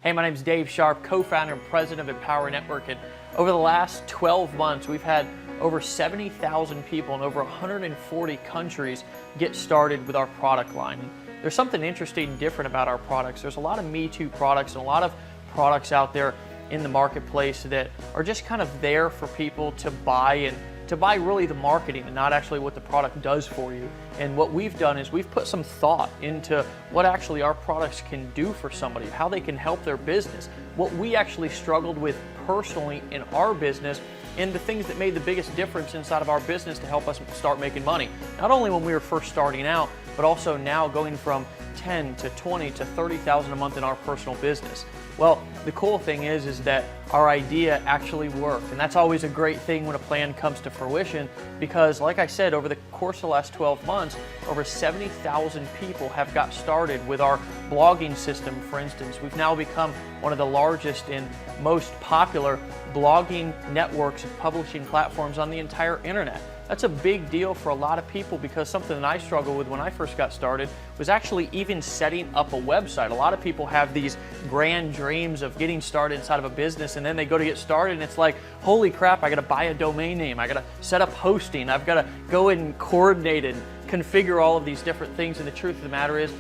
Hey, my name is Dave Sharp, co-founder and president of Empower Network, and over the last 12 months, we've had over 70,000 people in over 140 countries get started with our product line. And there's something interesting and different about our products. There's a lot of Me Too products and a lot of products out there in the marketplace that are just kind of there for people to buy, and to buy really the marketing and not actually what the product does for you. And what we've done is we've put some thought into what actually our products can do for somebody, how they can help their business, what we actually struggled with personally in our business, and the things that made the biggest difference inside of our business to help us start making money. Not only when we were first starting out, but also now going from 10 to 20 to 30,000 a month in our personal business. Well, the cool thing is that our idea actually worked, and that's always a great thing when a plan comes to fruition, because like I said, over the course of the last 12 months, over 70,000 people have got started with our blogging system. For instance, we've now become one of the largest and most popular blogging networks and publishing platforms on the entire internet. That's a big deal for a lot of people, because something that I struggled with when I first got started was actually even setting up a website. A lot of people have these grand dreams of getting started inside of a business, and then they go to get started and it's like, holy crap, I gotta buy a domain name, I gotta set up hosting, I've gotta go and coordinate and configure all of these different things. And the truth of the matter is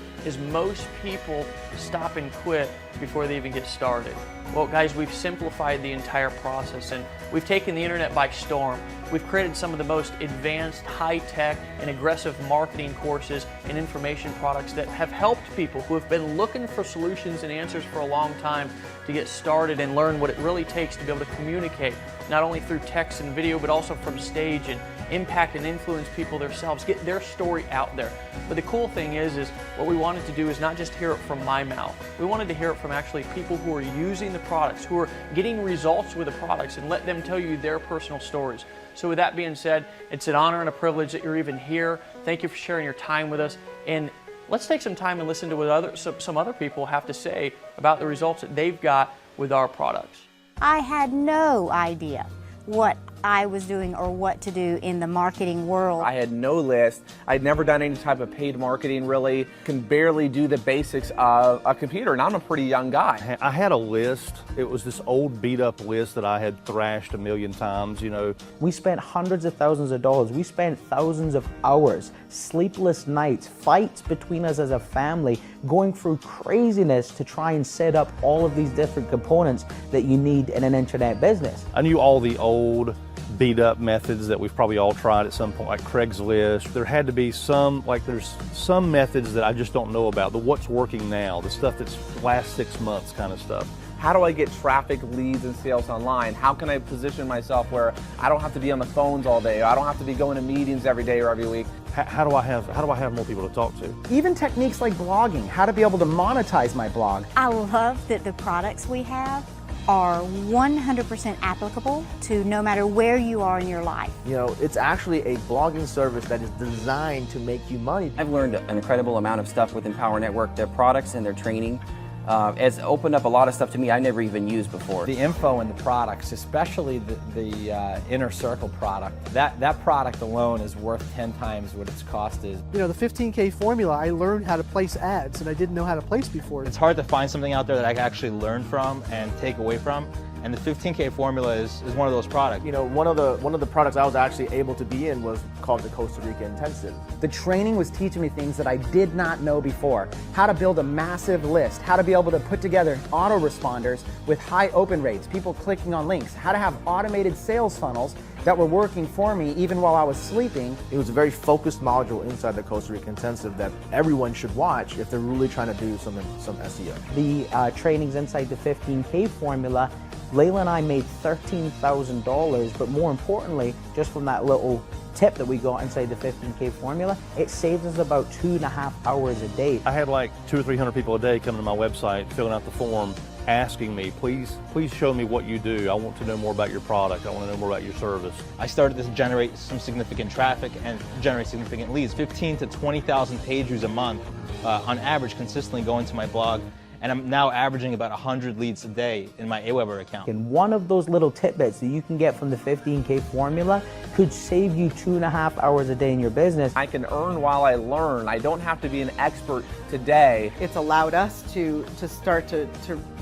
most people stop and quit before they even get started. Well, guys, we've simplified the entire process, and we've taken the internet by storm. We've created some of the most advanced, high-tech, and aggressive marketing courses and information products that have helped people who have been looking for solutions and answers for a long time to get started and learn what it really takes to be able to communicate, not only through text and video, but also from stage, and impact and influence people themselves, get their story out there. But the cool thing is what we wanted to do is not just hear it from my mouth. We wanted to hear it from actually people who are using the products, who are getting results with the products, and let them tell you their personal stories. So with that being said, it's an honor and a privilege that you're even here. Thank you for sharing your time with us. And let's take some time and listen to what some other people have to say about the results that they've got with our products. I had no idea what I was doing or what to do in the marketing world. I had no list. I'd never done any type of paid marketing, really. Can barely do the basics of a computer, and I'm a pretty young guy. I had a list. It was this old beat up list that I had thrashed a million times, you know. We spent hundreds of thousands of dollars. We spent thousands of hours, sleepless nights, fights between us as a family, going through craziness to try and set up all of these different components that you need in an internet business. I knew all the old beat up methods that we've probably all tried at some point, like Craigslist. There had to be some, there's some methods that I just don't know about, the what's working now, the stuff that's last 6 months kind of stuff. How do I get traffic, leads, and sales online? How can I position myself where I don't have to be on the phones all day, or I don't have to be going to meetings every day or every week? How do I have more people to talk to? Even techniques like blogging, how to be able to monetize my blog. I love that the products we have are 100% applicable to no matter where you are in your life. You know, it's actually a blogging service that is designed to make you money. I've learned an incredible amount of stuff with Empower Network. Their products and their training it's opened up a lot of stuff to me I never even used before. The info and the products, especially the Inner Circle product, that product alone is worth 10 times what its cost is. You know, the 15K formula, I learned how to place ads and I didn't know how to place before. It's hard to find something out there that I can actually learn from and take away from. And the 15K formula is one of those products. You know, one of the products I was actually able to be in was called the Costa Rica Intensive. The training was teaching me things that I did not know before. How to build a massive list, how to be able to put together autoresponders with high open rates, people clicking on links, how to have automated sales funnels that were working for me even while I was sleeping. It was a very focused module inside the Costa Rica Intensive that everyone should watch if they're really trying to do some SEO. The trainings inside the 15K formula, Layla and I made $13,000, but more importantly, just from that little tip that we got inside the 15K formula, it saved us about 2.5 hours a day. I had like 200 or 300 people a day coming to my website, filling out the form, asking me, please show me what you do. I want to know more about your product. I want to know more about your service. I started to generate some significant traffic and generate significant leads. 15 to 20,000 page views a month on average, consistently going to my blog. And I'm now averaging about 100 leads a day in my Aweber account. And one of those little tidbits that you can get from the 15K formula could save you 2.5 hours a day in your business. I can earn while I learn. I don't have to be an expert today. It's allowed us to start to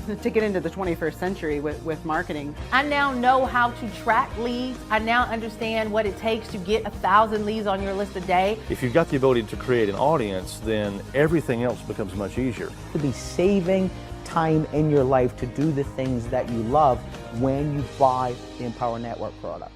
to get into the 21st century with marketing. I now know how to track leads. I now understand what it takes to get 1,000 leads on your list a day. If you've got the ability to create an audience, then everything else becomes much easier. To be saving time in your life to do the things that you love when you buy the Empower Network product.